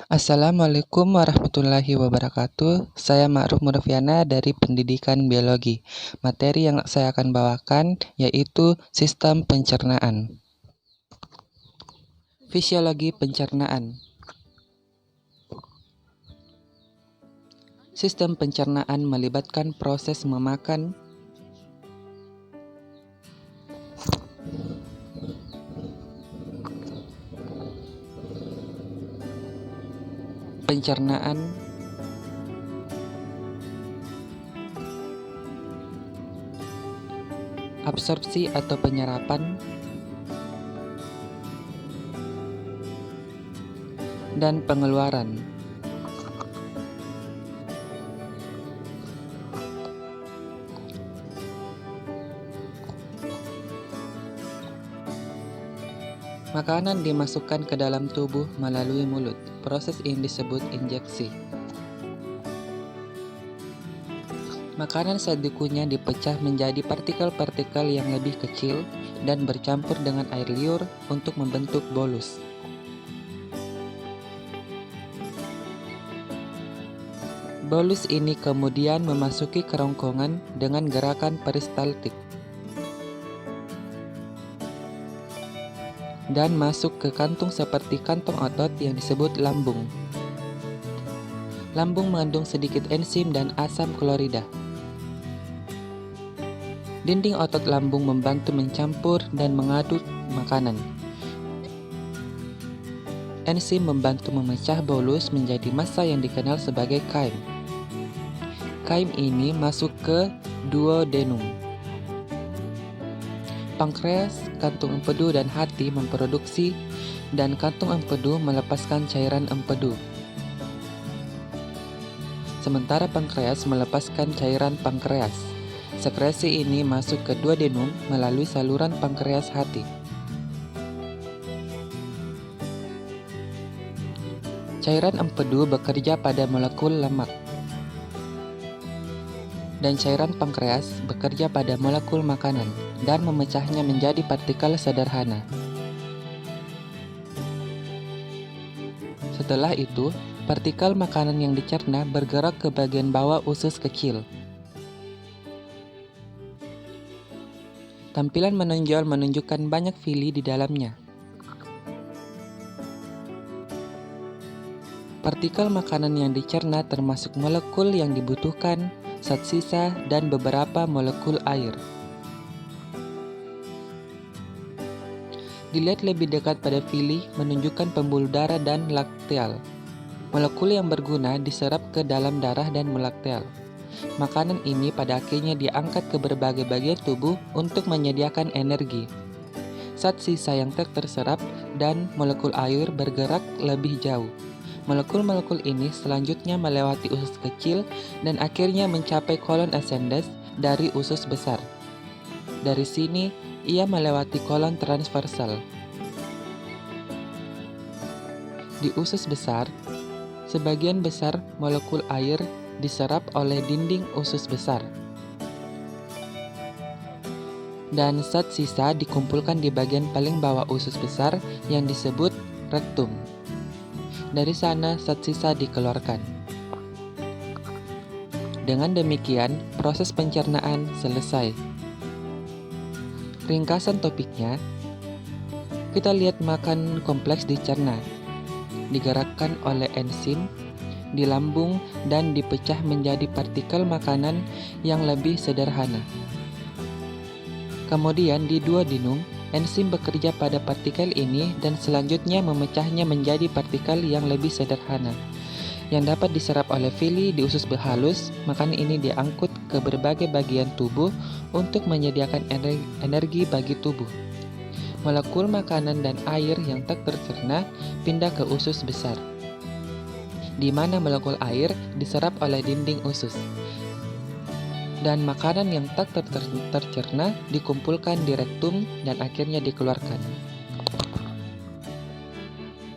Assalamualaikum warahmatullahi wabarakatuh. Saya Ma'ruf Murfiana dari Pendidikan Biologi. Materi yang saya akan bawakan yaitu sistem pencernaan. Fisiologi pencernaan. Sistem pencernaan melibatkan proses memakan, pencernaan, absorpsi atau penyerapan, dan pengeluaran. Makanan dimasukkan ke dalam tubuh melalui mulut. Proses ini disebut injeksi. Makanan saat dikunyah dipecah menjadi partikel-partikel yang lebih kecil dan bercampur dengan air liur untuk membentuk bolus. Bolus ini kemudian memasuki kerongkongan dengan gerakan peristaltik dan masuk ke kantung seperti kantong otot yang disebut lambung. Lambung mengandung sedikit enzim dan asam klorida. Dinding otot lambung membantu mencampur dan mengaduk makanan. Enzim membantu memecah bolus menjadi massa yang dikenal sebagai kaim. Kaim ini masuk ke duodenum. Pankreas, kantung empedu, dan hati memproduksi dan kantung empedu melepaskan cairan empedu. Sementara pankreas melepaskan cairan pankreas. Sekresi ini masuk ke duodenum melalui saluran pankreas hati. Cairan empedu bekerja pada molekul lemak, dan cairan pankreas bekerja pada molekul makanan dan memecahnya menjadi partikel sederhana. Setelah itu, partikel makanan yang dicerna bergerak ke bagian bawah usus kecil. Tampilan menonjol menunjukkan banyak villi di dalamnya. Partikel makanan yang dicerna termasuk molekul yang dibutuhkan, zat sisa, dan beberapa molekul air. Dilihat lebih dekat pada villi menunjukkan pembuluh darah dan lakteal. Molekul yang berguna diserap ke dalam darah dan lakteal. Makanan ini pada akhirnya diangkat ke berbagai bagian tubuh untuk menyediakan energi. Zat sisa yang terserap dan molekul air bergerak lebih jauh. Molekul-molekul ini selanjutnya melewati usus kecil dan akhirnya mencapai kolon ascendens dari usus besar. Dari sini, ia melewati kolon transversal. Di usus besar, sebagian besar molekul air diserap oleh dinding usus besar. Dan zat sisa dikumpulkan di bagian paling bawah usus besar yang disebut rektum. Dari sana, zat sisa dikeluarkan. Dengan demikian, proses pencernaan selesai. Ringkasan topiknya, kita lihat makan kompleks dicerna, digerakkan oleh enzim di lambung dan dipecah menjadi partikel makanan yang lebih sederhana. Kemudian di duodenum, enzim bekerja pada partikel ini dan selanjutnya memecahnya menjadi partikel yang lebih sederhana yang dapat diserap oleh villi di usus halus. Makanan ini diangkut ke berbagai bagian tubuh untuk menyediakan energi bagi tubuh. Molekul makanan dan air yang tak tercerna pindah ke usus besar, di mana molekul air diserap oleh dinding usus. Dan makanan yang tak tercerna dikumpulkan di rektum dan akhirnya dikeluarkan.